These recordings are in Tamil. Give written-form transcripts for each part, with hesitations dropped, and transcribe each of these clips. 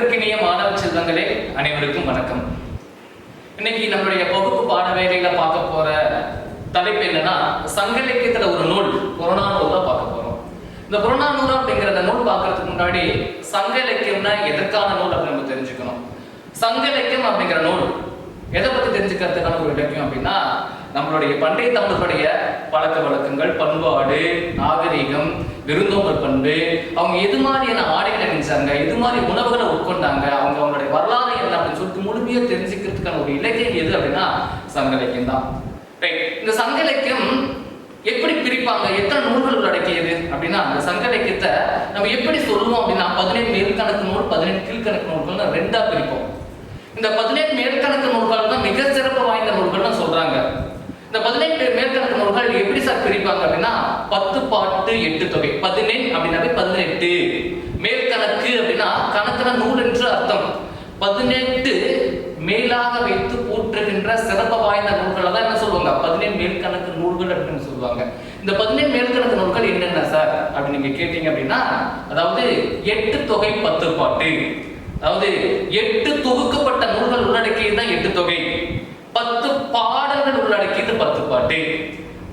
அன்பிற்கினிய மாணவ செல்வங்களே, அனைவருக்கும் வணக்கம். இன்னைக்கு நம்மளுடைய வகுப்பு பாட வேலையில பார்க்க போற தலைப்பு என்னன்னா, சங்க இலக்கியத்துல ஒரு நூல் புறநானூறு தான் பார்க்க போறோம். இந்த புறநானூறு அப்படிங்கிற நூல் பார்க்கறதுக்கு முன்னாடி சங்க இலக்கியம்னா எதற்கான நூல் அப்படின்னு நம்ம தெரிஞ்சுக்கணும். சங்க இலக்கியம் அப்படிங்கிற நூல் எதை பத்தி தெரிஞ்சுக்கிறதுக்கான ஒரு இலக்கியம் அப்படின்னா, நம்மளுடைய பண்டைய தமிழர்களுடைய பழக்க வழக்கங்கள், பண்பாடு, நாகரீகம், விருந்தோம்பல் பண்பு, அவங்க எது மாதிரியான ஆடைகளை அணிஞ்சாங்க, எது மாதிரி உணவுகளை உட்கொண்டாங்க, அவங்களுடைய வரலாறு என்ன அப்படின்னு சொல்லிட்டு முழுமையா தெரிஞ்சுக்கிறதுக்கான ஒரு இலக்கியம் எது அப்படின்னா சங்க இலக்கியம் தான். இந்த சங்க இலக்கியம் எப்படி பிரிப்பாங்க, எத்தனை நூல்கள் உள்ளடக்கியது அப்படின்னா, அந்த சங்க இலக்கியத்தை நம்ம எப்படி சொல்லுவோம் அப்படின்னா 17 மேல்கணக்கு நூல், 17 கீழ்கணக்கு நூல்கள் ரெண்டா பிரிப்போம். இந்த 17 மேல்கணக்கு நூல்கள் தான் மிக சிறப்பு வாய்ந்த நூல்கள்னு சொல்றாங்க. இந்த 17 மேல்கணக்கு நூல்கள் எப்படி சார் பிரிப்பாங்க அப்படின்னா, 10 பாட்டு 8 தொகை. 17 அப்படின்னாவே 18, மேல்கணக்கு அப்படின்னா கணக்குன நூல் என்று அர்த்தம். 18 மேலாக வைத்து போற்றுகின்ற சிறப்பு வாய்ந்த நூல்களை தான் என்ன சொல்லுவாங்க, 17 மேல்கணக்கு நூல்கள் அப்படின்னு சொல்லுவாங்க. இந்த 17 மேல்கணக்கு நூல்கள் என்னென்ன சார் அப்படின்னு நீங்க கேட்டீங்க அப்படின்னா, அதாவது 8 தொகை 10 பாட்டு, அதாவது 8 தொகுக்கப்பட்ட நூல்கள் உள்ளடக்கியது தான் 8 தொகை, 10 பாடல்கள் உள்ளடக்கியது 10 பாட்டு.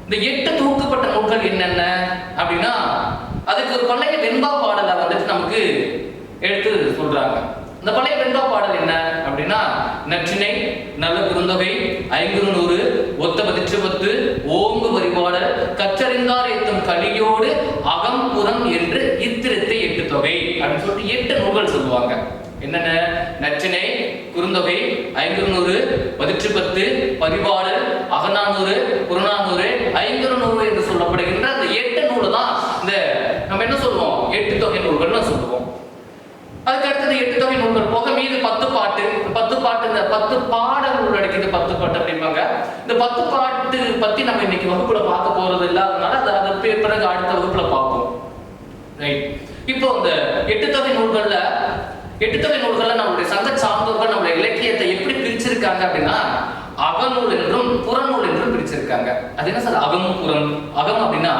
இந்த 8 தொகுக்கப்பட்ட நூல்கள் என்னென்ன அப்படின்னா, அதுக்கு ஒரு பழைய வெண்பா பாடலை வந்துட்டு நமக்கு எடுத்து சொல்றாங்க. இந்த பழைய வெண்பா பாடல் என்ன அப்படின்னா, நற்றிணை, நல்ல குறுந்தொகை, ஐங்குறுநூறு, ஒத்த பதிற்று 10, ஓங்கு வரிபாடல், கற்றறிந்தார் ஏத்தும் கலியோடு அகம் புறம் என்று இத்திருத்தை 8 தொகை அப்படின்னு சொல்லிட்டு 8 நூல்கள் சொல்லுவாங்க. என்னென்ன? நற்றிணை, குறுந்தொகை, ஐங்குறுநூறு, பதிற்று 10, பரிபாடல், அகநானூறு, புறநானூறு, ஐங்குறுநூறு என்று சொல்லப்படுகின்ற அந்த 8 நூல் தான் இந்த நம்ம என்ன சொல்லுவோம், 8 தொகை நூல்கள்னு சொல்லுவோம். அதுக்கு அடுத்தது 8 தொகை நூல்கள் போக மீது 10 பாட்டு, 10 பாட்டு, இந்த 10 பாடல் உள்ளடக்கியது 10 பாட்டு அப்படிம்பாங்க. இந்த 10 பாட்டு பத்தி நம்ம இன்னைக்கு வகுப்புல பார்க்க போறது இல்லாதனால அது பிறகு அடுத்த வகுப்புல பார்ப்போம். ரைட். இப்போ இந்த 8 தொகை நூல்கள்ல நம்மளுடைய சங்க சான்றோர்கள் நம்மளுடைய இலக்கியத்தை எப்படி பிரிச்சிருக்காங்க அப்படின்னா, அகநூல் என்றும் புறநூல் என்றும் பிரிச்சிருக்காங்க. அது என்ன சார் அகம் புறம்? அகம் அப்படின்னா,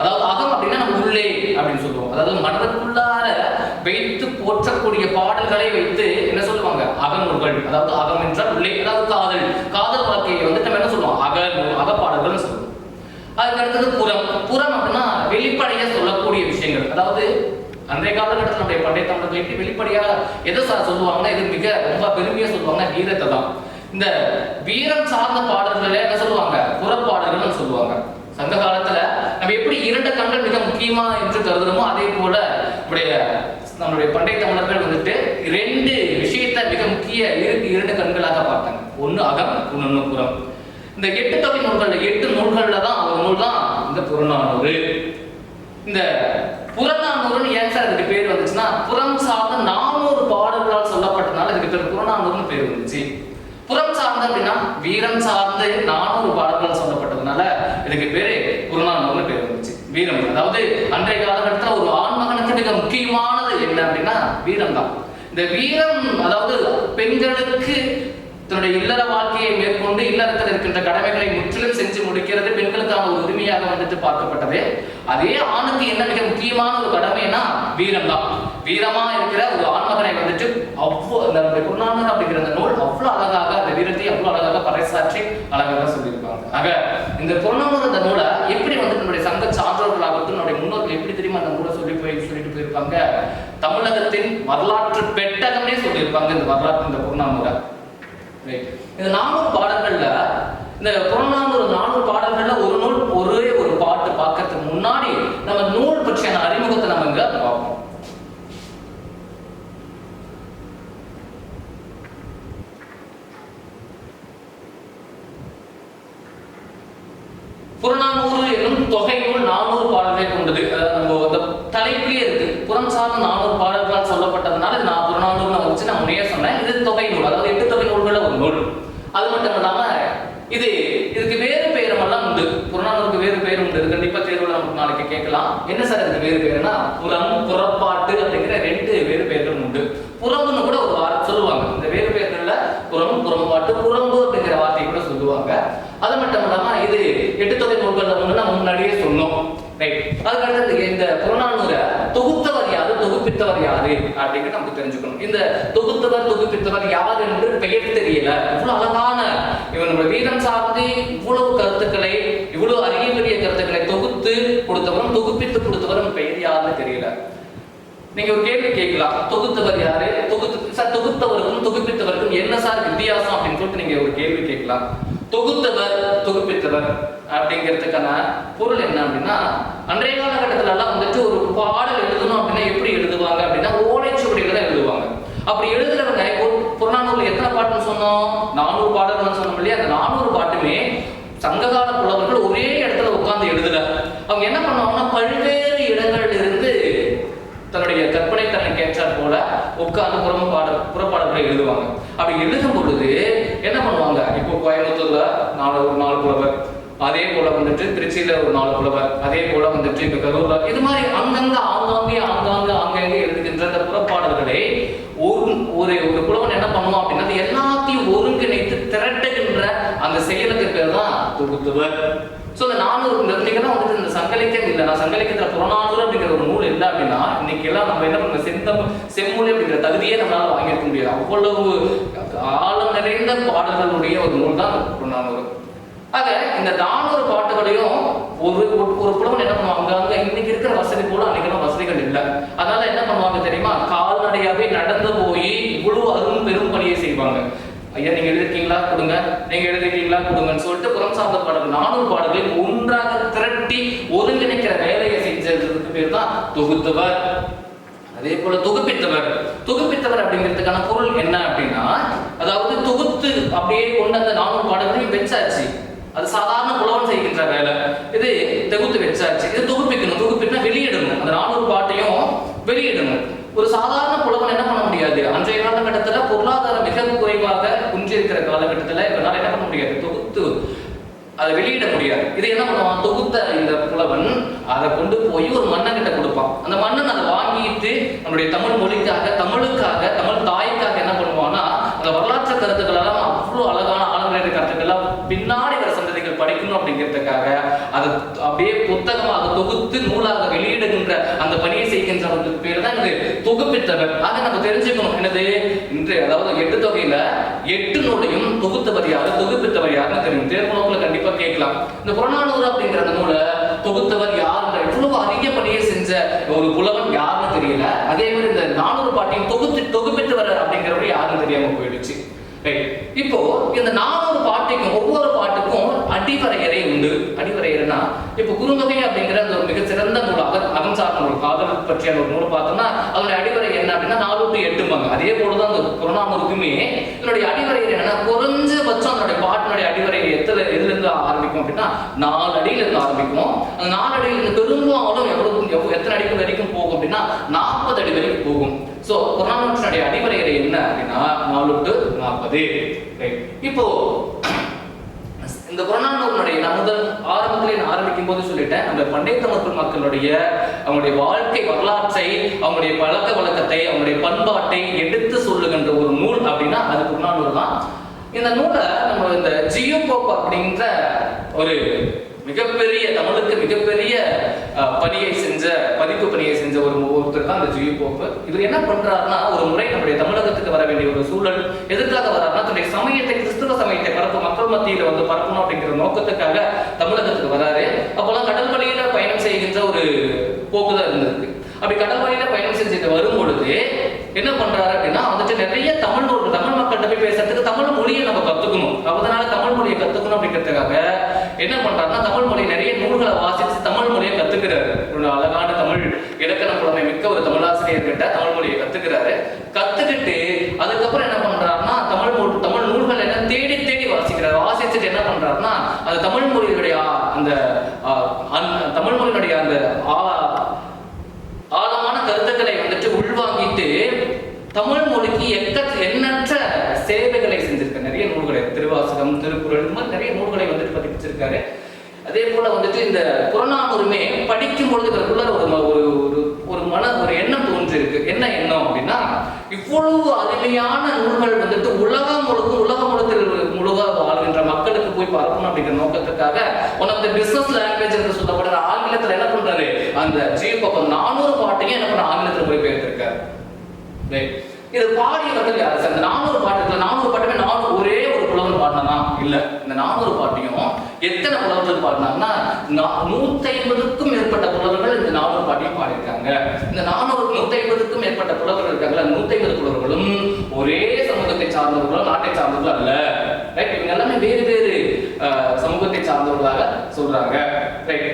அதாவது அகம் அப்படின்னா நம்ம உள்ளே அப்படின்னு சொல்லுவோம். அதாவது மனதுக்குள்ளார வைத்து போற்றக்கூடிய பாடல்களை வைத்து என்ன சொல்லுவாங்க, அகநூல்கள். அதாவது அகம் என்றால் உள்ளே, அதாவது காதல் வாழ்க்கையை வந்து நம்ம என்ன சொல்லுவோம், அகப்பாடல்கள் சொல்லுவோம். அதுக்கு அடுத்தது புறம். புறம் அப்படின்னா வெளிப்படையா சொல்லக்கூடிய விஷயங்கள். அதாவது அன்றைய காலகட்டத்தில் நம்முடைய பண்டைய தமிழர்கள் எப்படி வெளிப்படையாக எதை சொல்லுவாங்கன்னா, இது மிக ரொம்ப பெருமையா சொல்லுவாங்க, வீரத்தை தான். இந்த வீரம் சார்ந்த பாடல்களை என்ன சொல்லுவாங்க, புறப்பாடல்கள் சொல்லுவாங்க. சங்க காலத்துல நம்ம எப்படி 2 கண்கள் மிக முக்கியமா என்று கருதுறோமோ, அதே போல நம்மளுடைய பண்டைய தமிழர்கள் வந்துட்டு 2 விஷயத்தை மிக முக்கிய 2 கண்களாக பார்த்தாங்க. ஒன்னு அகம், இன்னொன்னு புறம். இந்த 8 தொகை நூல்கள்ல 8 நூல்கள்ல தான் ஒரு நூல் தான் இந்த புறநானூறு. இந்த புறநானூறுன்னு ஏன் சார் இதுக்கு பேர் வந்துச்சுன்னா, புறம் சார்ந்த 400 பாடல்களால் சொல்லப்பட்டனால இதுக்கு பேர் புறநானூறுன்னு பேர் வந்துச்சு. புறம் சார்ந்த அப்படின்னா வீரம் சார்ந்து 400 பாடல்கள் சொல்லப்பட்டதுனால இதுக்கு பேரு புறநானூறுன்னு பேர் வந்துச்சு. வீரம், அதாவது அன்றைய காலகட்டத்தில் ஒரு ஆண்மகனுக்கு மிக முக்கியமானது என்ன அப்படின்னா வீரம் தான். இந்த வீரம், அதாவது பெண்களுக்கு தன்னுடைய இல்லற வாழ்க்கையை மேற்கொண்டு இல்லறத்தில் இருக்கின்ற கடமைகளை முற்றிலும் செஞ்சு முடிக்கிறது பெண்களுக்கான ஒரு உரிமையாக வந்துட்டு பார்க்கப்பட்டது. அதே ஆணுக்கு என்ன மிக முக்கியமான ஒரு கடமைனா வீரம் தான். வீரமா இருக்கிற ஒரு ஆண்மகனை வந்துட்டு அவ்வளவு புறநானூறு அப்படிங்கிற அந்த நூல் அவ்வளவு அழகாக அந்த வீரத்தை அவ்வளவு அழகாக பறைசாற்றி அழகாக சொல்லியிருப்பாங்க. ஆக இந்த புறநானூறு அந்த நூலை எப்படி வந்து நம்முடைய சங்க சான்றோர்களாகட்டும் நம்முடைய முன்னோர்கள் எப்படி தெரியுமா அந்த நூலை சொல்லிட்டு போயிருப்பாங்க, தமிழகத்தின் வரலாற்று பெட்டகம்னே சொல்லியிருப்பாங்க இந்த வரலாற்று இந்த புறநானூறை. இந்த 400 பாடல்கள்ல, இந்த புறநானூறு 400 பாடல்கள்ல ஒரு நூல் ஒரே ஒரு பாட்டு பார்க்கறதுக்கு முன்னாடி நம்ம நூல் பற்றியான அறிமுகத்தை நம்ம இங்க பார்ப்போம். புறநானூறு என்னும் தொகை நூல் 400 பாடல்களை கொண்டது. நம்ம அந்த தலைப்பிலே இருக்கு, புறம் சார்ந்த 400 பாடல்களால் சொல்லப்பட்டதுனால இது நான் புறநானூறுன்னு வந்துச்சு. நான் முன்னே சொன்னேன், இது தொகை நூல், அதாவது 8 தொகை நூல்கள ஒரு நூல். அது மட்டும் இல்லாம இதுக்கு வேறு பெயரெல்லாம் உண்டு. புறநானூறுக்கு வேறு பெயர் உண்டு. இது கண்டிப்பா தேர்வுல நமக்கு நாளைக்கு கேட்கலாம். என்ன சார் இதுக்கு வேறு பெயர்னா, புறம், புறப்பாட்டு அப்படிங்கிற 2 வேறு பெயர்கள் உண்டு. புறம்புன்னு கூட ஒரு வார்த்தை சொல்லுவாங்க. இந்த வேறு பெயர்கள்ல புறம், புறம்பாட்டு, புறம்பு அப்படிங்கிற வார்த்தையை கூட சொல்லுவாங்க. அது மட்டும் இல்லாம இது 8 தொகை நூல்கள்ல ஒண்ணு நம்ம முன்னாடியே சொன்னோம். ரைட். அதுக்கு அடுத்து இந்த புறநானூரை தொகுத்தவர் யாரு, தொகுப்பித்தவர் யாரு அப்படிங்கிறது நமக்கு தெரிஞ்சுக்கணும். இந்த தொகுத்தவர் தொகுப்பித்தவர் யார் என்று பெயர் தெரியல. இவ்வளவு அழகான இவனுடைய வீரம் சார்ந்து இவ்வளவு கருத்துக்களை, இவ்வளவு அரிய பெரிய கருத்துக்களை தொகுத்து கொடுத்தவரும் தொகுப்பித்து கொடுத்தவரும் பெயர் யாருன்னு தெரியல. நீங்க ஒரு கேள்வி கேட்கலாம், தொகுத்தவர் யாரு, தொகுத்தவருக்கும் தொகுப்பித்தவருக்கும் என்ன சார் வித்தியாசம் அப்படின்னு சொல்லிட்டு நீங்க ஒரு கேள்வி கேட்கலாம். தொகுத்தவர் தொகுப்பித்தவர் அப்படிங்கிறதுக்கான பொருள் என்ன அப்படின்னா, அன்றைய காலகட்டத்துல எல்லாம் வந்துட்டு ஒரு பாடல் எழுதணும் அப்படின்னா எப்படி எழுதுவாங்க அப்படின்னா ஓலைச்சுவடிகளை தான் எழுதுவாங்க. அப்படி எழுதுறவங்க புறநானூறுல எத்தனை பாட்டுன்னு சொன்னோம், 400 பாடல்கள் சொன்னோம் இல்லையா. அந்த 400 பாட்டுமே சங்ககால புலவர்கள் ஒரே இடத்துல உட்கார்ந்து எழுதல. அவங்க என்ன பண்ணுவாங்கன்னா பல்வேறு இடங்கள்ல இருந்து தன்னுடைய கற்பனை தன்னை ஏற்றாற் போல உட்கார்ந்து புறப்பாடல்களை எழுதுவாங்க. அப்படி எழுதும் பொழுது என்ன பண்ணுவாங்க, இப்போ கோயம்புத்தூர்ல ஒரு 4 புலவர், அதே போல வந்துட்டு திருச்சியில ஒரு 4 புலவர், அதே போல வந்துட்டு இந்த கரூர்ல, இது மாதிரி ஆங்காங்கே எழுதுகின்ற அந்த புறப்பாடல்களை ஒரு புலவன் என்ன பண்ணுவான் அப்படின்னா எல்லாத்தையும் ஒருங்கிணைத்து திரட்டுகின்ற அந்த செயலுக்கு பேர் தான் தொகுத்தவர். சோ இந்த 400 நீங்க தான் வந்துட்டு இந்த சங்கலிக்கம் இல்லை, நான் சங்கலிக்கத்துல புறநானூறு அப்படிங்கிற ஒரு நூல் இல்லை அப்படின்னா இன்னைக்கு எல்லாம் நம்ம என்ன பண்ண செம்மொழி அப்படிங்கிற தகுதியே நம்மளால வாங்கியிருக்க முடியாது. அவ்வளவு ஆழம் நிறைந்த பாடல்களுடைய ஒரு நூல் தான் புறநானூறு. ஆக இந்த 400 பாட்டுகளையும் ஒரு புலவன் என்ன பண்ணுவாங்க, அங்க இன்னைக்கு இருக்கிற வசதி போல அன்னைக்கு வசதிகள் இல்லை. அதனால என்ன பண்ணுவாங்க தெரியுமா, கால்நடையாவே நடந்து போய் இவ்வளவு அரும் பெரும் பணியை செய்வாங்க. ஐயா நீங்க எழுதிருக்கீங்களா கொடுங்க, நீங்க எழுதிருக்கீங்களா கொடுங்கன்னு சொல்லிட்டு புறம் சார்ந்த பாடல்கள் 400 பாடல்களை ஒன்றாக திரட்டி ஒருங்கிணைக்கிற வேலையை செஞ்சதுக்கு பேர் தான் தொகுத்தவர். அதே போல தொகுப்பித்தவர் அப்படிங்கிறதுக்கான பொருள் என்ன அப்படின்னா, அதாவது தொகுத்து அப்படியே கொண்டு அந்த 400 பாடல்களையும் வச்சாச்சு. அது சாதாரண புலவன் செய்கின்ற வேலை. இது தொகுத்து வச்சாச்சு, இது தொகுப்பினா வெளியிடணும். அந்த 400 பாட்டையும் வெளியிடணும். ஒரு சாதாரண புலவன் என்ன பண்ண முடியாது, அன்றைய காலகட்டத்துல பொருளாதாரம் மிக குறைவாக குன்றிருக்கிற காலகட்டத்துல இவனால என்ன பண்ண முடியாது, தொகுத்து அதை வெளியிட முடியாது. இது என்ன பண்ணுவான், தொகுத்த இந்த புலவன் அதை கொண்டு போய் ஒரு மன்னன் கிட்ட கொடுப்பான். அந்த மன்னன் அதை வாங்கிட்டு நம்முடைய தமிழ் மொழிக்காக, தமிழுக்காக, தமிழ் தாய்க்காக என்ன பண்ணுவான்னா அந்த வரலாற்று கருத்துக்கள் எல்லாம் அவ்வளவு அழகான ஆளுநர் கருத்துக்கள் எல்லாம் பின்னாடி வர சந்ததிகள் படிக்கணும் அப்படிங்கிறதுக்காக அதை அப்படியே புத்தகமாக தொகுத்து நூலாக வெளியிடுகின்ற அந்த பணியை செய்கின்றவர்களுக்கு பேர் தான் இது தொகுப்பித்தவர். ஆக நம்ம தெரிஞ்சுக்கணும் என்னது, இன்று அதாவது 8 தொகையில 8 நூலையும் தொகுத்தவர் யாரு, தொகுப்பித்தவர் யாருன்னு தெரியும். தேர்வுல கண்டிப்பா கேட்கலாம். இந்த புறநானூறு அப்படிங்கிற அந்த நூலை தொகுத்தவர் யார், எவ்வளவு அரிய பணியை செஞ்ச ஒரு புலவன் யாருன்னு தெரியல. அதே மாதிரி இந்த 400 பாட்டையும் தொகுப்பித்தவர் அப்படிங்கிறவரு யாருன்னு தெரியாம போயிடுச்சு. இப்போ இந்த 400 பாட்டுக்கும் ஒவ்வொரு பாட்டுக்கும் அடிவரையறை உண்டு. அடிவரையறைனா இப்போ குறுந்தொகை அப்படிங்கிற அந்த ஒரு மிக சிறந்த நூல், அகம் சார்ந்த நூல், காதல் பற்றிய ஒரு நூல் பார்த்தோம்னா அதனுடைய அடிவரை என்ன அப்படின்னா 4 to 8 அதே போலதான் அந்த புறநானூறுக்குமே இதனுடைய அடிவரையறை என்னன்னா குறைஞ்சபட்சம் அதனுடைய பாட்டினுடைய அடிவரை எதுல இருந்து ஆரம்பிக்கும் அப்படின்னா 4 அடியில இருந்து ஆரம்பிக்கும். அந்த 4 அடியில இருந்து பெரும்பாலும் எத்தனை அடிக்கு வரைக்கும் போகும் அப்படின்னா 40 அடி வரைக்கும் போகும். சோ புறநானூற்றினுடைய அடிவரையறை என்ன அப்படின்னா 4 to 40. இப்போ இந்த புறநானூறுடைய நான் முதல் ஆரம்பத்திலே நான் ஆரம்பிக்கும் போது சொல்லிட்டேன், நம்ம பண்டைய தமிழ் மக்களுடைய அவங்களுடைய வாழ்க்கை வரலாற்றை, அவங்களுடைய பழக்க வழக்கத்தை, அவங்களுடைய பண்பாட்டை எடுத்து சொல்லுகின்ற ஒரு நூல் அப்படின்னா அது புறநானூறு தான். இந்த நூலை நம்ம இந்த ஜியோ போப் அப்படின்ற ஒரு மிகப்பெரிய தமிழுக்கு மிகப்பெரிய பதிப்பு பணியை செஞ்ச ஒருத்தர் தான் இந்த ஜியோ போப். இவர் என்ன பண்றாருன்னா, ஒரு முறை நம்முடைய தமிழகத்துக்கு வர வேண்டிய ஒரு சூழல் எதுக்காக வர்றாருன்னா, தன்னுடைய சமயத்தை, கிறிஸ்துவ சமயத்தை மக்கள் மத்தியில வந்து பரப்பணும் அப்படிங்கிற நோக்கத்துக்காக தமிழகத்துக்கு வராரு. அப்போல்லாம் கடல் வழியில பயணம் செய்கின்ற ஒரு போக்குதான் இருந்திருக்கு. அப்படி கடல் வழியில பயணம் செஞ்சுட்டு வரும் பொழுது என்ன பண்றாரு அப்படின்னா வந்துட்டு நிறைய தமிழ் மக்கள்கிட்ட போய் பேசுறதுக்கு தமிழ் மொழியை நம்ம கத்துக்கணும், அதனால தமிழ் மொழியை கத்துக்கணும் அப்படிங்கிறதுக்காக என்ன பண்றாருன்னா தமிழ் மொழி நிறைய நூல்களை வாசிச்சு தமிழ் மொழியை கத்துக்கிறாரு. ஒரு அழகான தமிழ் இலக்கண புலமை மிக்க ஒரு தமிழாசிரியர் கிட்ட தமிழ் மொழியை கத்துக்கிட்டு அதுக்கப்புறம் என்ன பண்றாருன்னா தமிழ் நூல்கள் என்ன தேடி வாசிக்கிறார். வாசிச்சுட்டு என்ன பண்றாருன்னா அந்த தமிழ் மொழியுடைய அந்த ஆழமான கருத்துக்களை வந்துட்டு உள்வாங்கிட்டு தமிழ் மொழிக்கு எண்ணற்ற சேவைகளை செஞ்சிருக்காரு. நிறைய நூல்களை, திருவாசகம், திருக்குறள், இந்த மாதிரி நிறைய நூல்களை வந்துட்டு பதிப்பிச்சிருக்காரு. அதே போல வந்துட்டு இந்த புறநானூறுமே படிக்கும் பொழுது ஒரு எண்ணம் தோன்றிருக்கு. என்ன எண்ணம் அப்படின்னா, இவ்வளவு அருமையான நூல்கள் வந்துட்டு உலகம் முழுக்க வாழ்கின்ற மக்களுக்கு போய் பரப்பணும் அப்படிங்கிற நோக்கத்துக்காக one of the business language என்று சொல்லப்படுற ஆங்கிலத்துல என்ன பண்றாரு, அந்த ஜியோ போப் 400 பாட்டையும் என்ன பண்ண ஆங்கிலத்துல போய் பெயர்த்திருக்காரு. இது பாடியவர்கள் யாரு சார்? இந்த 400 பாட்டுல 400 பாட்டுமே ஒரே ஒரு புலவன் பாடினா இல்ல. இந்த 400 பாட்டையும் எத்தனை புலவர்கள் பாடினாங்கன்னா 150க்கும் மேற்பட்ட புலவர்கள் இந்த 400 பாட்டையும் பாடியிருக்காங்க. இந்த 150க்கும் மேற்பட்ட புலவர்கள் இருக்காங்கல்ல, 150 புலவர்களும் ஒரே சமூகத்தை சார்ந்தவர்களோ நாட்டை சார்ந்தவர்களோ அல்ல. ரைட்? இவங்க எல்லாமே வேறு வேறு சமூகத்தை சார்ந்தவர்களாக சொல்றாங்க. ரைட்?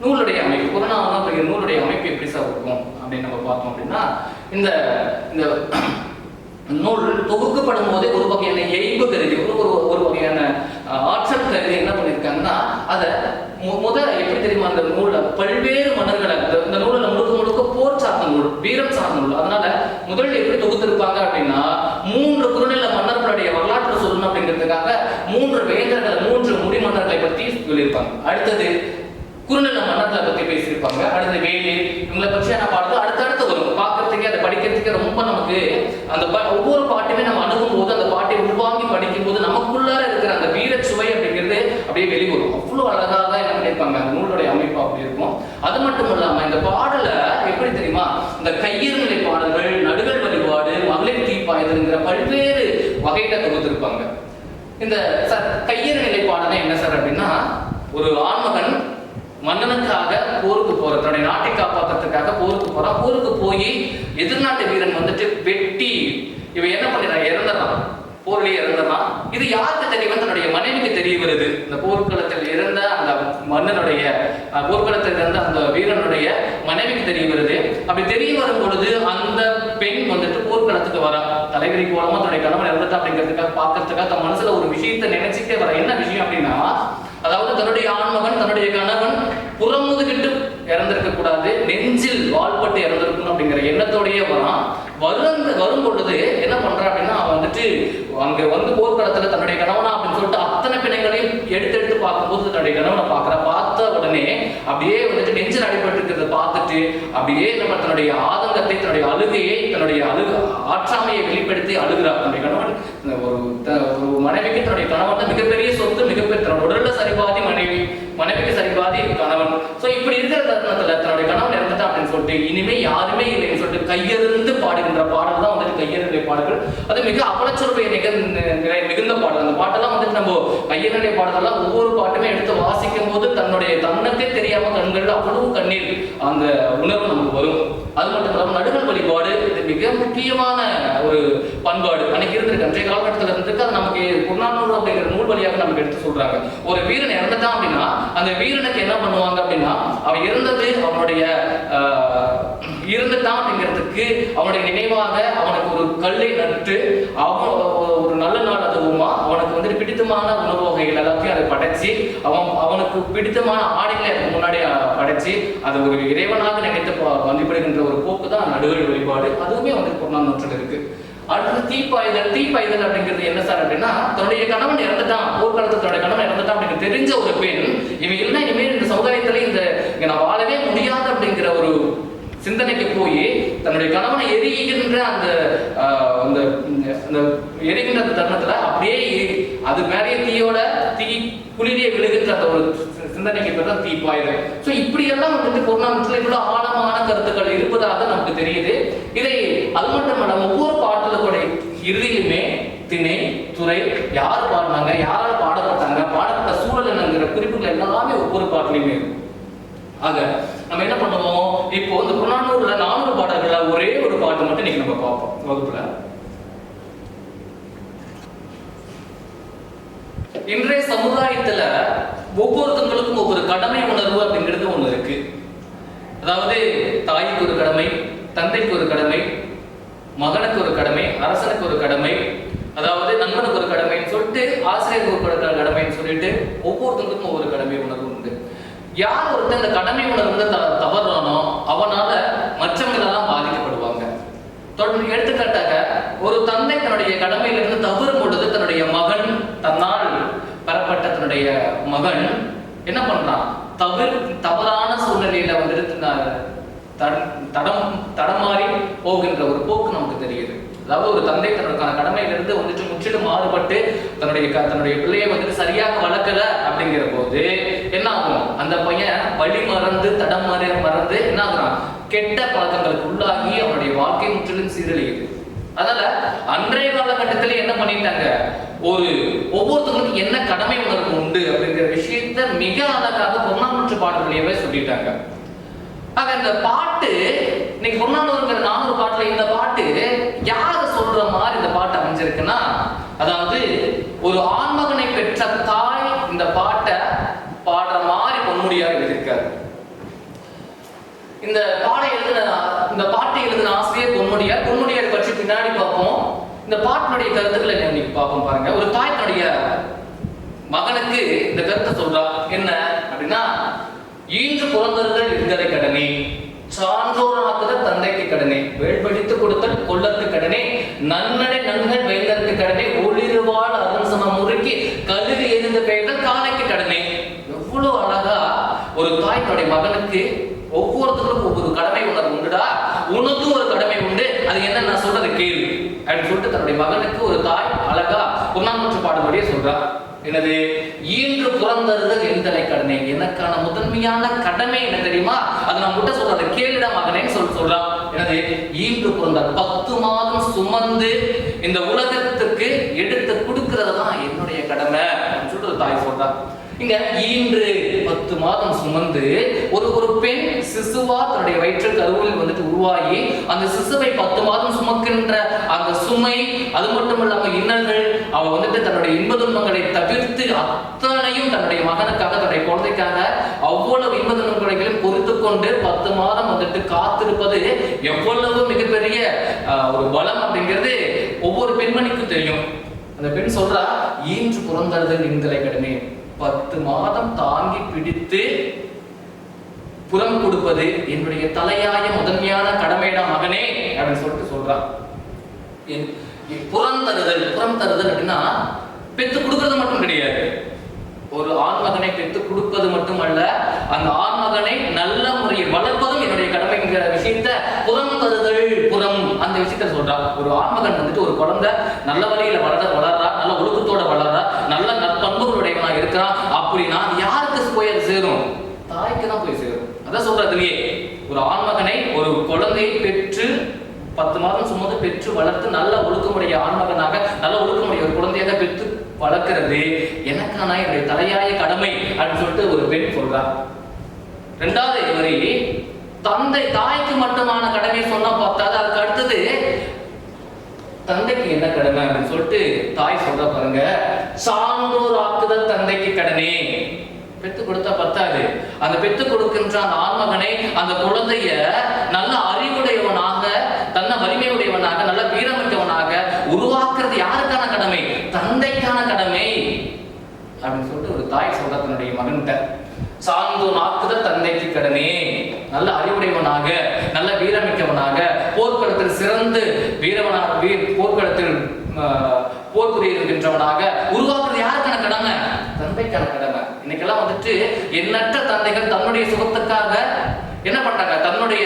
நூலுடைய அமைப்பு, புறநானூறு அப்படிங்கிற நூலுடைய அமைப்பு எப்படி சார் இருக்கும் அப்படின்னு நம்ம பார்த்தோம் அப்படின்னா, இந்த இந்த நூல் தொகுக்கப்படும் போதே ஒரு வகையான எய்பு கருதி, ஒரு வகையான ஆற்றல் கருதி என்ன பண்ணியிருக்காங்கன்னா, அதை எப்படி தெரியுமா, அந்த நூல்ல பல்வேறு மன்னர்களை, இந்த நூலில் முழுக்க முழுக்க போர் சார்ந்த நூல், வீரம் சார்ந்த நூல். அதனால முதலில் எப்படி தொகுத்திருப்பாங்க அப்படின்னா, 3 குறுநில மன்னர்களுடைய வரலாற்று சொல்லணும் அப்படிங்கிறதுக்காக 3 வேந்தர்கள், 3 முடிமன்னர்களை பற்றி சொல்லியிருப்பாங்க. அடுத்தது குறுநில மன்னர்களை பத்தி பேசியிருப்பாங்க. அடுத்த வேலு, இவங்களை பற்றியான பாடல்கள் அடுத்தடுத்து வரும். பார்க்கறதுக்கே அதை படிக்கிறதுக்கே ரொம்ப நமக்கு அந்த ஒவ்வொரு பாட்டுமே நம்ம அணுகும் போது, அந்த பாட்டை உள்வாங்கி படிக்கும் போது நமக்குள்ளார இருக்கிற அந்த வீரச்சுவை அப்படிங்கிறது அப்படியே வெளிவரும். அவ்வளவு அழகாக என்ன பண்ணியிருப்பாங்க, அந்த நூலுடைய அமைப்பு அப்படி இருக்கும். அது மட்டும் இல்லாம இந்த பாடலை எப்படி தெரியுமா, இந்த கையிறுநிலை பாடல்கள், நடுகள் வழிபாடு, மகளிர் தீப்பாயுதல்ங்கிற பல்வேறு வகையில தொகுத்திருப்பாங்க. இந்த கையிறுநிலை பாடல் என்ன சார் அப்படின்னா, ஒரு ஆண்மகன் மன்னனுக்காக போருக்கு போற, தன்னுடைய நாட்டை காப்பாற்றுறதுக்காக போருக்கு போறான். போருக்கு போய் எதிர்நாட்டு வீரன் வந்துட்டு வெட்டி இவன் என்ன பண்ணிடுறான், இறந்துறான், போரிலேயே இறந்துறான். இது யாருக்கு தெரியும், தன்னுடைய மனைவிக்கு தெரிய வருது. இந்த போர்க்களத்தில் இறந்த அந்த மன்னனுடைய, போர்க்களத்தில் இருந்த அந்த வீரனுடைய மனைவிக்கு தெரிய வருது. அப்படி தெரிய வரும் பொழுது அந்த பெண் வந்துட்டு போர்க்களத்துக்கு வரா. தலைவரி கோலமா தன்னுடைய கணவன் இறந்துட்டா அப்படிங்கிறதுக்காக பார்க்கறதுக்காக தன் மனசுல ஒரு விஷயத்தை நினைச்சுட்டே வர. என்ன விஷயம் அப்படின்னா, அதாவது தன்னுடைய ஆண்மகன், தன்னுடைய கணவன் புறமுதுகிட்டு இறந்திருக்க கூடாது, நெஞ்சில் வாழ்பட்டு இறந்திருக்கணும் அப்படிங்கிற எண்ணத்தோடய வரும் பொழுது என்ன பண்றான் அப்படின்னா, அவன் வந்துட்டு அங்க வந்து போர்க்களத்துல தன்னுடைய கணவனா அப்படின்னு சொல்லிட்டு அத்தனை பிணைகளையும் எடுத்து பார்க்கும்போது தன்னுடைய கணவனை பார்த்த உடனே அப்படியே வந்துட்டு நெஞ்சில் அடிபட்டு இருக்கிறத பார்த்துட்டு அப்படியே நம்ம தன்னுடைய ஆதங்கத்தை, தன்னுடைய அழுகையை, தன்னுடைய ஆற்றாமையை வெளிப்படுத்தி அழுகிறார். தன்னுடைய கணவன், ஒரு மனைவிக்கு தன்னுடைய கணவன் தான் மிகப்பெரிய சொத்து, மிகப்பெரிய தன்னோட உடல்ல சரிபாதி மனைவி, மனைவிக்கு சரிபாதி கணவன். சோ இப்படி இருக்கிற தருணத்துல தன்னுடைய கணவன் இறந்துட்டா அப்படின்னு சொல்லிட்டு இனிமே யாருமே இல்லைன்னு சொல்லிட்டு கையெழுந்து பாடுகின்ற பாடல் தான் வந்துட்டு கையெழுநிலை பாடல்கள். அது மிக அவலச்சொற்பை மிகுந்த பாடல். அந்த பாட்டெல்லாம் வந்துட்டு நம்ம கையெழுநிலை பாடலாம் ஒவ்வொரு பாட்டுமே எடுத்து வாசிக்கும் போது தன்னே தெரியாம கண்கள் அவ்வளவு கண்ணீர் அந்த உணர்வு நமக்கு வரும். அது மட்டும் இல்லாமல் நடுகள் வழிபாடு இது மிக முக்கியமான ஒரு பண்பாடு. அன்னைக்கு இருந்திருக்கு, அன்றைய காலகட்டத்தில் இருந்திருக்கு. அது நமக்கு புறநானூறு அப்படிங்கிற நூல் வழியாக நமக்கு எடுத்து சொல்றாங்க. ஒரு வீரன் இறந்துட்டான் அப்படின்னா அந்த வீரனுக்கு என்ன பண்ணுவாங்க அப்படின்னா, அவன் இறந்தது அவனுடைய இருந்துட்டான் அப்படிங்கிறதுக்கு அவனுடைய நினைவாக அவனுக்கு ஒரு கல்லை நட்டு அவன் ஒரு நல்ல நாள் அதுவுமா அவனுக்கு வந்துட்டு பிடித்தமான உணவு வகைகள் எல்லாத்தையும் அதை படைச்சு அவனுக்கு பிடித்தமான ஆடைகளை அதுக்கு முன்னாடி படைச்சு அதை ஒரு இறைவனாக நினைத்து வழிபடுகின்ற ஒரு போக்கு தான் நடுகள் வழிபாடு. அதுவுமே வந்து புறநானூற்றில் இருக்கு. அடுத்து தீப்பாய்தல் அப்படிங்கிறது என்ன சார் அப்படின்னா, தன்னுடைய கணவன் இறந்துட்டான், போர்க்காலத்தில் தன்னுடைய கணவன் இறந்துட்டான் அப்படின்னு தெரிஞ்ச ஒரு பெண், இவன் இல்லை இனிமேல் இந்த சமுதாயத்துல இங்க நான் வாழவே முடியாது அப்படிங்கிற ஒரு சிந்தனைக்கு போய் தன்னுடைய கணவனை எரிகின்ற அந்த எரிகின்ற தருணத்துல அப்படியே அது மேலே தீ குளிரியை விழுகின்ற அந்த ஒரு சிந்தனைக்கு பேர் தான் தீப்பாயுதல். ஸோ இப்படியெல்லாம் வந்துட்டு புறநானூற்றில் இவ்வளவு ஆழமான கருத்துக்கள் இருப்பதாக நமக்கு தெரியுது. இதை அது மட்டும் இல்லாமல் ஒவ்வொரு பாடலுடைய இறுதியிலுமே திணை, துறை, யார் பாடினாங்க, யாரால் பாடப்பட்டாங்க, பாடப்பட்ட சூழல் என்னங்கிற குறிப்புகள் எல்லாமே ஒவ்வொரு பாட்டிலையுமே இருக்கும். ஆக நம்ம என்ன பண்ணுவோம், இப்போ இந்த புறநானூறுல 400 பாடல்கள்ல ஒரே ஒரு பாட்டு மட்டும் இன்னைக்கு நம்ம பார்ப்போம் வகுப்புல. இன்றைய சமுதாயத்துல ஒவ்வொருத்தங்களுக்கும் ஒவ்வொரு கடமை உணர்வு அப்படிங்கிறது ஒண்ணு இருக்கு. அதாவது தாய்க்கு ஒரு கடமை, தந்தைக்கு ஒரு கடமை, மகனுக்கு ஒரு கடமை, அரசனுக்கு ஒரு கடமை, அதாவது நண்பனுக்கு ஒரு கடமைன்னு சொல்லிட்டு ஆசிரியருக்கு ஒரு கடமைன்னு சொல்லிட்டு ஒவ்வொருத்தங்களுக்கும் ஒவ்வொரு கடமை உணர்வு உண்டு. யார் ஒருத்தர் இந்த கடமை உணர்வு தவறானோ அவனால மற்றவங்களெல்லாம் பாதிக்கப்படுவாங்க. எடுத்துக்காட்டாக ஒரு தந்தை தன்னுடைய கடமையிலிருந்து தவறும் பொழுது தன்னுடைய மகன், தன்னால் பெறப்பட்ட தன்னுடைய மகன் என்ன பண்றான், தவறான சூழ்நிலையில வந்துட்டு தடமாறி போகின்ற ஒரு போக்கு நமக்கு தெரியுது. அதாவது ஒரு தந்தை தன்னுடைய கடமையிலிருந்து வந்துட்டு முற்றிலும் மாறுபட்டு தன்னுடைய பிள்ளையை வந்துட்டு சரியாக வளர்க்கல அப்படிங்கிற போது என்ன ஆகும், அந்த பையன் வழி மறந்து தடம் மறந்து என்ன ஆகுறான், கெட்ட பழக்கங்களுக்கு உள்ளாகி அவனுடைய வாழ்க்கை முற்றிலும் சீரழியுது. அதனால அன்றைய காலகட்டத்தில் என்ன பண்ணிட்டாங்க, ஒவ்வொருத்தருக்கும் என்ன கடமை உணர்வு உண்டு அப்படிங்கிற விஷயத்த மிக அழகாக புறநானூற்று பாடல்களையே சொல்லிட்டாங்க. ஆக இந்த பாட்டு இன்னைக்கு புறநானூறுங்கிற 400 பாட்டுல இந்த பாட்டு யாரு சொல்ற மாதிரி இந்த பாட்டு அமைஞ்சிருக்குன்னா, அதாவது ஒரு ஆண்மகனை பெற்ற தாய் இந்த பாட்டை பாடுற மாதிரி பொன்முடியார் எழுதியிருக்காரு. இந்த பாட்டை எழுதின ஆசிரியர் பொன்முடியார் பற்றி பின்னாடி பார்ப்போம். இந்த பாட்டினுடைய கருத்துக்களை இன்னைக்கு பார்ப்போம். பாருங்க, ஒரு தாய் தன்னுடைய மகனுக்கு இந்த கருத்தை சொல்றா. என்ன அப்படின்னா, ஈன்று புறந்தறுதல் இருந்ததை கடனே, சான்றோராக்குதல் தந்தைக்கு கடனே, வேள்படித்து கொடுத்தல் கொள்ளற்கு கடனே, நன்னடை நன்கள் வேந்தற்கு கடனே, ஒளிருவாள் அரசமம் முறுக்கி கழுகு எரிந்த பெயர்கள் காலைக்கு கடனே. எவ்வளவு அழகா ஒரு தாய் தன்னுடைய மகனுக்கு ஒவ்வொருத்தருக்கும் ஒவ்வொரு கடமை உணர்வு உண்டுடா, உனக்கும் ஒரு கடமை உண்டு, அது என்ன நான் சொல்றது கேள்வி அப்படின்னு சொல்லிட்டு தன்னுடைய மகனுக்கு ஒரு தாய் அழகா புறநானூற்று பாடல்படியே சொல்றா. எனது ஈன்று புறந்தறுதல் எந்தலை கடனை, எனக்கான முதன்மையான கடமை என்ன தெரியுமா, அது நான் முட்ட சொல்றத கேளுட மகனேன்னு சொல்றான். எனது ஈன்று புறந்தார் 10 மாதம் சுமந்து இந்த உலகத்துக்கு எடுத்து கொடுக்கறதுதான் என்னுடைய கடமை அப்படின்னு சொல்லிட்டு ஒரு தாய் சொல்றா. இங்க ஈன்று 10 மாதம் சுமந்து ஒரு பெண் சிசுவா தன்னுடைய வயிற்று கருவில் வந்துட்டு உருவாகி அந்த சிசுவை 10 மாதம் சுமக்கின்ற அந்த சுமை, அது மட்டும் இல்லாம இன்னல்கள், அவ வந்துட்டு தன்னுடைய இன்ப துன்பங்களை தவிர்த்து அத்தனையும் தன்னுடைய மகனுக்காக தன்னுடைய குழந்தைக்காக அவ்வளவு இன்ப துன்பங்களையும் பொறுத்து கொண்டு 10 மாதம் வந்துட்டு காத்திருப்பது எவ்வளவு மிகப்பெரிய ஒரு பலம் அப்படிங்கிறது ஒவ்வொரு பெண்மணிக்கும் தெரியும். அந்த பெண் சொல்றா, ஈன்று புறந்தறுதல் எந்தலை கடனே, 10 மாதம் தாங்கி பிடித்து புறம் கொடுப்பது என்னுடைய தலையாய முதன்மையான கடமைடா மகனே அப்படின்னு சொல்லிட்டு சொல்றான். புறம் தருதல் அப்படின்னா பெத்து கொடுக்கறது மட்டும் கிடையாது, ஒரு ஆண்மகனை பெத்து கொடுப்பது மட்டுமல்ல, அந்த ஆண்மகனை நல்ல முறையில் வளர்ப்பதும் என்னுடைய கடமைங்கிற விஷயத்த புறம் தருதல், அந்த விஷயத்த சொல்றா. ஒரு ஆண்மகன் வந்துட்டு ஒரு குழந்தை நல்ல வழியில வளர்றா, நல்ல ஒழுக்கத்தோட வளர்றா, நல்ல நற்பண்புகளுடையவனா இருக்கிறான் அப்படின்னா யாருக்கு போய் அது சேரும், தாய்க்கு தான் போய் சேரும். அதான் சொல்றதுலயே ஒரு ஆண்மகனை ஒரு குழந்தையை பெற்று 10 மாதம் சுமந்து பெற்று வளர்த்து நல்ல ஒழுக்கமுடைய ஆண்மகனாக நல்ல ஒழுக்கமுடைய ஒரு குழந்தையாக பெற்று வளர்க்கிறது எனக்கான என்னுடைய தலையாய கடமை அப்படின்னு சொல்லிட்டு ஒரு பெண் சொல்றா. 2வது வரி தாய்க்கு மட்டுமான கடமை சொன்னா பார்த்தாது, அதுக்கு அடுத்தது தந்தைக்கு என்ன கடமை அப்படின்னு சொல்லிட்டு தாய் சொல்ற. பாருங்க, சான்றோர் ஆக்குதல் தந்தைக்கு கடனே. பெத்து கொடுத்தா பத்தாது, அந்த பெத்து கொடுக்கின்ற அந்த ஆண்மகனை, அந்த குழந்தைய நல்ல அறிவுடையவனாக, தன்ன வலிமையுடையவனாக, நல்ல வீரமிக்கவனாக உருவாக்குறது யாருக்கான கடமை, தந்தைக்கான கடமை அப்படின்னு சொல்லிட்டு ஒரு தாய் சொல்ற தன்னுடைய மகன்கிட்ட. சான்றோர் ஆக்குதல் தந்தைக்கு கடனே, நல்ல அறிவுடையவனாக, நல்ல வீரமிக்கவனாக, போர்க்களத்தில் சிறந்து போர்க்களத்தில் போர் புரிகின்றவனாக உருவாக்குறது யாருக்கான கடமை, தந்தைக்கான கடமை. இன்னைக்கெல்லாம் வந்துட்டு எண்ணற்ற தந்தைகள் தன்னுடைய சுகத்துக்காக என்ன பண்றாங்க, தன்னுடைய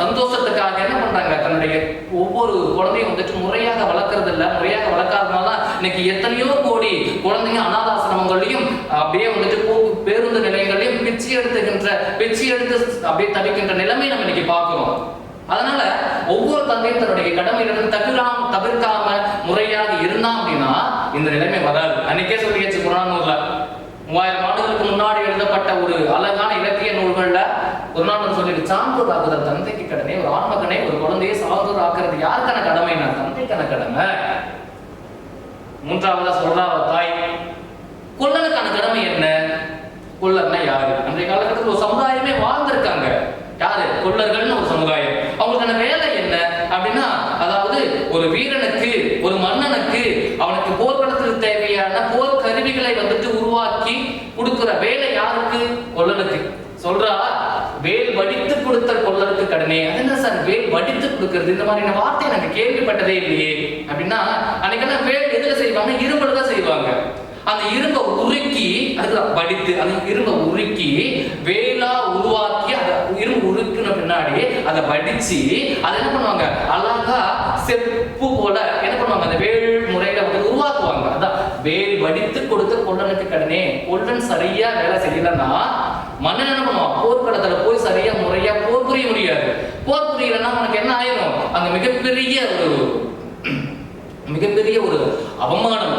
சந்தோஷத்துக்காக என்ன பண்றாங்க, தன்னுடைய ஒவ்வொரு குழந்தையும் வந்துட்டு முறையாக வளர்க்கறது இல்லை. முறையாக வளர்க்காதனால இன்னைக்கு எத்தனையோ கோடி குழந்தைங்க அனாதாசிரமங்களையும் அப்படியே வந்துட்டு பேருந்து நிலையங்களையும் பிச்சை எடுத்து அப்படியே தவிக்கின்ற நிலைமை நம்ம இன்னைக்கு பார்க்கிறோம். அதனால ஒவ்வொரு தந்தையும் தன்னுடைய கடமையிலிருந்து தவிர்க்காம முறையாக இருந்தான் அப்படின்னா இந்த நிலைமை வராது. அன்னைக்கே சொல்லியாச்சு புறநானூறுல, 3000 ஆண்டுகளுக்கு முன்னாடி எழுதப்பட்ட ஒரு அழகான இலக்கிய நூல்கள்ல புறநானூறு சொல்லிட்டு, சான்றோர் ஆக்குதல் தந்தைக்கு கடமை. ஒரு ஆண்மகனை, ஒரு குழந்தையை சான்றோர் ஆக்குறது யாருக்கான கடமைனா தந்தைக்கான கடமை. 3வதா சொல்றா தாய், கொல்லனுக்கான கடமை என்ன? கொல்லர்னா யாரு? அன்றைய காலகட்டத்தில் ஒரு சமுதாயமே வாழ்ந்திருக்காங்க. யாரு? கொல்லர்கள்னு ஒரு சமுதாயம். அவங்களுக்கான வேலை என்ன அப்படின்னா, அதாவது ஒரு வீரனுக்கு, ஒரு மன்னனுக்கு அவனுக்கு போர்க்களத்தில் தேவையான போர் கருவிகளை வந்துட்டு உருவாக்கி கொடுக்கிற வேலை யாருக்கு? கொல்லனுக்கு. சொல்றா, வேல் வடித்து கொடுத்தல் கொல்லருக்கு கடனே. அது என்ன சார் வேல் வடித்து கொடுக்கிறது? இந்த மாதிரியான வார்த்தை எனக்கு கேள்விப்பட்டதே இல்லையே அப்படின்னா, அன்னைக்கெல்லாம் வேல் எதுல செய்வாங்க? இரும்புல தான் செய்வாங்க. அந்த இரும்பை உருக்கி, அதுக்கு வடித்து அந்த இரும்பை உருக்கி வேலா உருவாக்கி, அந்த இரும்பு உருக்குன்னு அப்படின்னா முன்னாடி அதை வடிச்சு அதை என்ன பண்ணுவாங்க, அழகா செப்பு போல என்ன பண்ணுவாங்க, அந்த வேல் முறையில வந்து உருவாக்குவாங்க. அதான் வேல் வடித்து கொடுத்த கொல்லனுக்கு கடனே. கொல்லன் சரியா வேலை செய்யலன்னா மன்னன் என்ன பண்ணுவான், போர்க்களத்துல போய் சரியா முறையா போர் புரிய முடியாது. போர் புரியலன்னா உனக்கு என்ன ஆயிரும், அங்க மிகப்பெரிய ஒரு அவமானம்.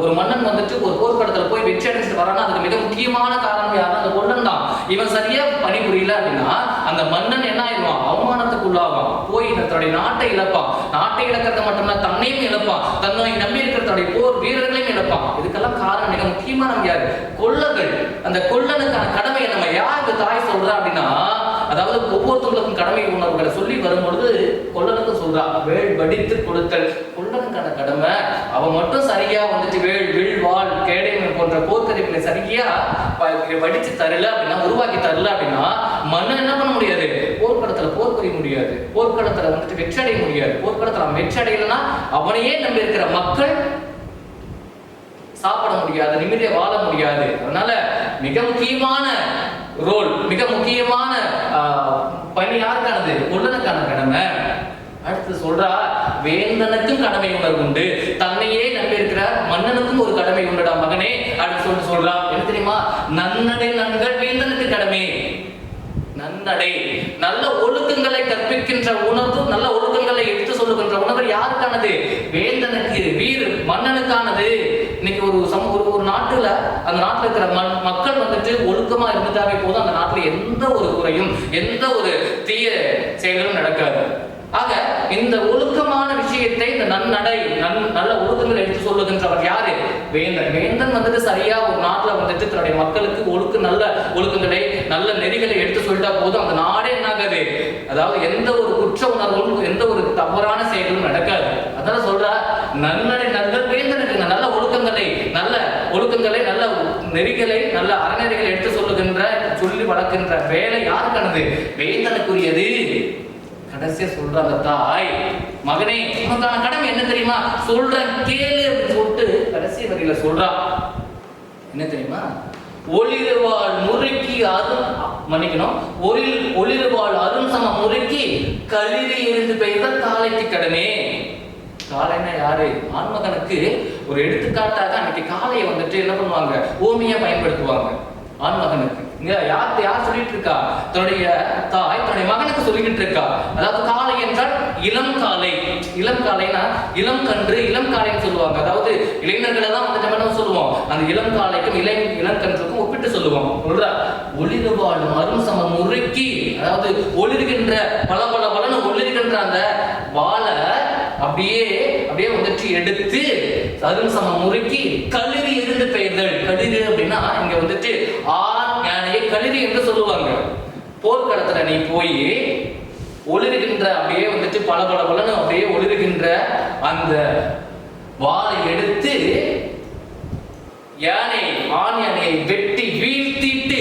ஒரு மன்னன் வந்துட்டு ஒரு போர்க்களத்துல போய் வெற்றி அடைஞ்சிட்டு வரானா அதுக்கு மிக முக்கியமான காரணம் யாருன்னா அந்த கொல்லன் தான். இவன் சரியா பணிபுரியல அப்படின்னா அந்த மன்னன் என்ன ஆயிடுவான், அவமானத்துக்குள்ளாவான். போய் தன்னுடைய நாட்டை இழப்பான். நாட்டை இழக்கிறது மட்டும்தான் தன்னையும் இழப்பான், தன்னை நம்பி இருக்கிற போர் வீரர்களையும் இழப்பான். இதுக்கெல்லாம் காரணம் மிக முக்கியமான யாரு, கொல்லர்கள். அந்த கொல்லனுக்கான கடமையை நம்ம யாருக்கு தாய் சொல்றா அப்படின்னா, அதாவது ஒவ்வொருத்தவங்களுக்கும் கடமை உணர்வுகளை சொல்லி வரும்பொழுது கொல்லனுக்கும் சொல்றா, வேல் வடித்து கொடுத்தல் கொல்லனுக்கான கடமை. அவன் மட்டும் சரியா வந்துட்டு வேல் வில் வாள் கேடை போன்ற போர்க்கருவிகளை சரியா வடிச்சு தரல அப்படின்னா, உருவாக்கி தரல அப்படின்னா மன்னன் என்ன பண்ண முடியாது, போர்க்களத்துல போர் புரிய முடியாது, போர்க்களத்துல வந்துட்டு வெற்றி அடைய முடியாது. போர்க்களத்துல வெற்றி அடையலன்னா அவனையே நம்பி இருக்கிற மக்கள் சாப்பிட முடியாது, நிம்மதியா வாழ முடியாது. அதனால மிக முக்கியமான ரோல், மிக முக்கியமான பணி யாருக்கானது, கொல்லனுக்கான கடமை. அடுத்து சொல்றா, வேந்தனுக்கும் கடமை உணர்வு உண்டு, தன்னையே நம்பி இருக்கிற மன்னனுக்கும் ஒரு கடமை உண்டுடா மகனே அப்படின்னு சொல்றா. என்ன தெரியுமா, நன்னடை நன்கள் வேந்தனுக்கு கடமை. நன்னடை நல்ல ஒழுக்கங்களை கற்பிக்கின்ற உணர்வு, நல்ல ஒழுக்கங்களை எடுத்து சொல்லுகின்ற உணர்வு யாருக்கானது, வேந்தனுக்கு, வீர் மன்னனுக்கானது. இன்னைக்கு ஒரு நாட்டுல அந்த நாட்டுல இருக்கிற மக்கள் வந்துட்டு ஒழுக்கமா இருந்துட்டாவே போதும், அந்த நாட்டுல எந்த ஒரு குறையும் எந்த ஒரு தீய செயல்களும் நடக்காது. ஆக இந்த ஒழுக்கமான விஷயத்தை, இந்த நன்னடை நல்ல ஒழுக்கங்களை எடுத்து சொல்லுகின்றவர் யாரு, வேந்தன். வேந்தன் வந்துட்டு சரியா ஒரு நாட்டுல வந்துட்டு தன்னுடைய மக்களுக்கு நல்ல ஒழுக்கங்களை நல்ல நெறிகளை எடுத்து சொல்லிட்டா போதும், அந்த நாடே என்னாகாது, அதாவது எந்த ஒரு குற்ற உணர்வும் எந்த ஒரு தவறான செயல்களும் நடக்காது. அதனால சொல்ற, நன்னடை நல்ல வேந்தனுக்கு நல்ல ஒழுக்கங்களை நல்ல நெறிகளை நல்ல அறநெறிகளை எடுத்து சொல்லி வளர்க்கின்ற வேலை யாருக்கானது, வேந்தனுக்குரியது. கடைசியா சொல்ற அந்த தாய், மகனே உனக்கான கடமை என்ன தெரியுமா, சொல்ற கேளு அப்படின்னு சொல்லிட்டு கடைசி வரியில சொல்றா. என்ன தெரியுமா, ஒளிர்வாள் முறுக்கி ஒளிர்வாள் அருண் சம முறுக்கி களிரி இருந்து பெய்த காலைக்கு கடனே. காளைன்னா யாரு, ஆண்மகனுக்கு ஒரு எடுத்துக்காட்டாக அன்னைக்கு காளையை வந்துட்டு என்ன பண்ணுவாங்க, ஓமியா பயன்படுத்துவாங்க ஆண்மகனுக்கு. இங்க யார் சொல்லிட்டு இருக்கா, தன்னுடைய தாய் தன்னுடைய மகனுக்கு சொல்லிக்கிட்டு இருக்கா. அதாவது காளை என்றால் இளம் காளை. இளம் காளைனா இளம் கன்று, இளம் காளைன்னு சொல்லுவாங்க. அதாவது இளைஞர்களை தான் வந்துட்டு என்ன சொல்லுவோம், அந்த இளம் காளைக்கும் இளம் கன்றுக்கும் ஒப்பிட்டு சொல்லுவோம். ஒளிர்வாளும் அருண் சம முறுக்கி, அதாவது ஒளிர்கின்ற பல ஒளிர்கின்ற அந்த வாளை அப்படியே வந்துட்டு எடுத்து அருண் சம முறுக்கி களிரி இருந்து பெயர்தல். களிரி அப்படின்னா இங்க வந்துட்டு ஆண் யானையை களிரி என்று சொல்லுவாங்க. போர்க்களத்துல நீ போய் ஒளிர்கின்ற அப்படியே வந்துட்டு பலன்னு அப்படியே ஒளிர்கின்ற அந்த வாளை எடுத்து ஆண் யானையை வெட்டி வீழ்த்திட்டு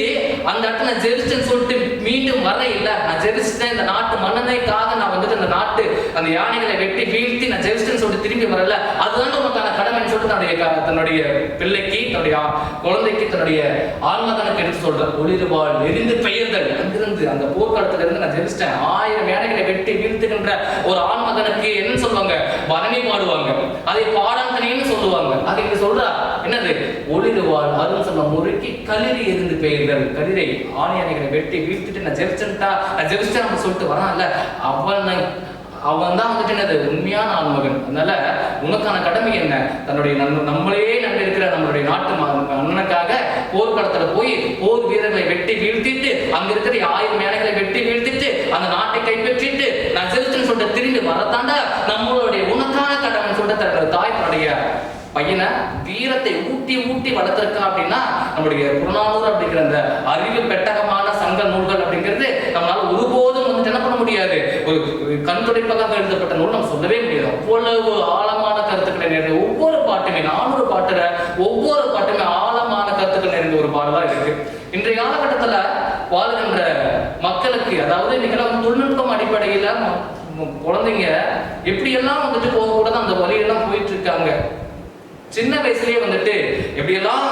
அந்த இடத்துல ஜெரிச்சன் சொல்லிட்டு மீண்டும் வர இல்ல, நான் ஜெரிச்சிட்டேன், இந்த நாட்டு மன்னனைக்காக நான் வந்துட்டு அந்த நாட்டு அந்த யானைகளை வெட்டி வீழ்த்தி நான் ஜெரிச்சிட்டேன்னு சொல்லிட்டு திரும்பி வரல, அதுதான் உனக்கான கடமைன்னு சொல்லிட்டு தன்னுடைய பிள்ளைக்கு, தன்னுடைய குழந்தைக்கு, தன்னுடைய ஆண்மகனுக்கு எடுத்து சொல்ற. ஒளிர்வாள் எரிந்து பெயர்தல், அங்கிருந்து அந்த போர்க்களத்துல இருந்து நான் ஜெரிச்சிட்டேன், 1000 யானைகளை வெட்டி வீழ்த்துகின்ற ஒரு ஆண்மகனுக்கு என்ன சொல்லுவாங்க, பரணி பாடுவாங்க, அதை பாடாங்கன்னு சொல்லுவாங்க. அது இங்க சொல்றா என்னது, ஒளிர்வாள் அருண் சம முறுக்கி களிரி இருந்து பெயர்தல். களிரை ஆண் யானைகளை வெட்டி வீழ்த்திட்டு நான் ஜெரிச்சிட்டேன் சொல்லிட்டு வரான்ல, அவன் தான் வந்துட்டு என்னது, உண்மையான ஆண்மகன். அதனால உனக்கான கடமை என்ன, தன்னுடைய நம்மளே நம்பி இருக்கிற நம்மளுடைய நாட்டு மன்னனுக்காக போர்க்களத்துல போய் போர் வீரர்களை வெட்டி வீழ்த்திட்டு அங்க இருக்கிற 1000 யானைகளை வெட்டி வீழ்த்திட்டு அந்த நாட்டை கைப்பற்றிட்டு நான் ஜெரிச்சேன்னு சொல்லிட்டு திரும்பி வரத்தாண்டா நம்மளுடைய உனக்கான கடமை சொல்லிட்டு தன்னுடைய தாய் தன்னுடைய பையனை வீரத்தை ஊட்டி வளர்த்திருக்கா. அப்படின்னா நம்முடைய புறநானூறு அப்படிங்கிற அந்த அறிவு பெட்டகமான சங்க நூல்கள் அப்படிங்கிறது நம்மளால ஒருபோதும் வந்துட்டு என்ன பண்ண முடியாது, ஒரு கண்துடைப்பதாக எழுதப்பட்ட நூல் நம்ம சொல்லவே முடியாது. அவ்வளவு ஆழமான கருத்துக்களை நிறைந்த ஒவ்வொரு பாட்டுமே, 400 பாட்டுல ஒவ்வொரு பாட்டுமே ஆழமான கருத்துக்கள் நிறைந்த ஒரு பாடலா இருக்கு. இன்றைய காலகட்டத்துல வாழ்கின்ற மக்களுக்கு, அதாவது இன்னைக்கு தொழில்நுட்பம் அடிப்படையில குழந்தைங்க எப்படியெல்லாம் வந்துட்டு போக கூட அந்த வழியெல்லாம் போயிட்டு இருக்காங்க. சின்ன வயசுலயே வந்துட்டு எப்படியெல்லாம்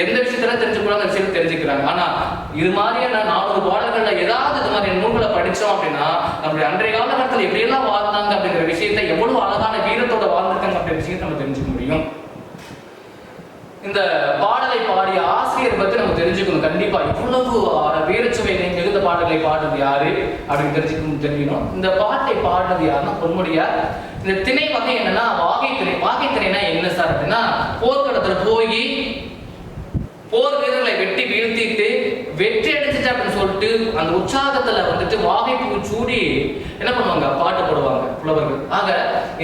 எந்த விஷயத்துல தெரிஞ்சுக்கூட அந்த விஷயத்தை தெரிஞ்சுக்கிறாங்க. ஆனா இது மாதிரியான 400 பாடல்கள்ல ஏதாவது இது மாதிரி நூல்களை படிச்சோம் அப்படின்னா நம்மளுடைய அன்றைய காலகட்டத்தில் எப்படியெல்லாம் வாழ்ந்தாங்க அப்படிங்கிற விஷயத்தை, எவ்வளவு அழகான வீரத்தோட வாழ்ந்திருக்காங்க அப்படிங்கிற விஷயத்தை நம்ம தெரிஞ்சுக்க முடியும். இந்த பாடலை பாடிய ஆசிரியர் பத்தி நம்ம தெரிஞ்சுக்கணும். கண்டிப்பா இவ்வளவு வீரச்சுவை மிகுந்த பாடல்களை பாடுறது யாரு அப்படின்னு தெரியணும். இந்த பாட்டை பாடுறது யாருன்னா பொன்முடியார். இந்த திணை வகை என்னன்னா வாகை திணை. வாகை திணைனா என்ன சார் அப்படின்னா, போர்க்களத்துல போய் போர் வீரர்களை வெட்டி வீழ்த்திட்டு வெற்றி அடைஞ்சிட்டு அப்படின்னு சொல்லிட்டு அந்த உற்சாகத்துல வந்துட்டு வாகை பூ சூடி என்ன பண்ணுவாங்க, பாட்டு போடுவாங்க புலவர்கள். ஆக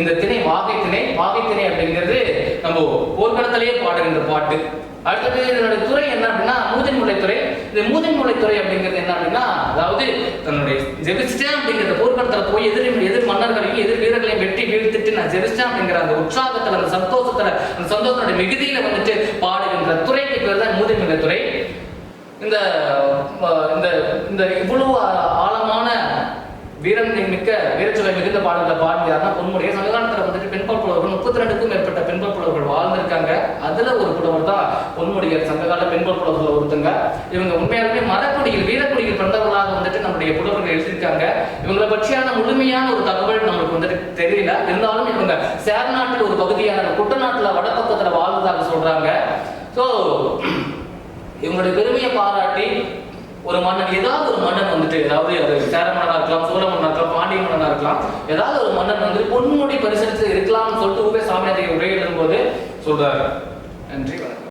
இந்த திணை வாகை திணை. வாகை திணை அப்படிங்கிறது நம்ம போர்க்களத்திலேயே பாடுகின்ற பாட்டு. அடுத்தது இதனுடைய துறை என்ன அப்படின்னா மூதன்முலை துறை. இந்த மூதன்முலை துறை அப்படிங்கிறது என்ன அப்படின்னா, அதாவது தன்னுடைய ஜெபிச்சிட்டேன் அப்படிங்கிற போர்க்களத்துல போய் எதிர் மன்னர்களையும் எதிர் வீரர்களையும் வெட்டி வீழ்த்திட்டு நான் ஜெபிச்சிட்டேன் அப்படிங்கிற அந்த உற்சாகத்துல, அந்த சந்தோஷத்தோட மிகுதியில வந்துட்டு பாடுகின்ற துறைக்கு பேர் தான் மூதன்முலை துறை. இந்த இந்த இவ்வளவு ஆழமான மிக்க வீரச்சுவை மிகுந்த பாடல்களை பாடியாருன்னா பொன்முடியார். சங்க காலத்துல வந்துட்டு பெண்பால் புலவர்கள் 32க்கும் மேற்பட்ட பெண்பால் புலவர்கள் வாழ்ந்திருக்காங்க. அதுல ஒரு புலவர் தான் பொன்முடியார். சங்ககால பெண்பால் புலவர்கள் ஒருத்தங்க. இவங்க உண்மையாலுமே மரக்குடியில் வீரக்குடியில் பிறந்தவர்களாக வந்துட்டு நம்முடைய புலவர்கள் எழுதியிருக்காங்க. இவங்களை பற்றியான முழுமையான ஒரு தகவல் நம்மளுக்கு வந்துட்டு தெரியல. இருந்தாலும் இவங்க சேர நாட்டில் ஒரு பகுதியான குட்டநாட்டுல வடபக்கத்துல வாழ்ந்ததாக சொல்றாங்க. ஸோ இவங்களுடைய பெருமையை பாராட்டி ஒரு மன்னன், ஏதாவது ஒரு மன்னன் வந்துட்டு, ஏதாவது அது சேர மன்னனா இருக்கலாம், சோழ மன்னனா இருக்கலாம், பாண்டிய மன்னனா இருக்கலாம், ஏதாவது ஒரு மன்னன் வந்து பொன்முடி பரிசளித்து இருக்கலாம்னு சொல்லிட்டு சாமியார் உரை எழுதும் போது சொல்றாரு. நன்றி, வணக்கம்.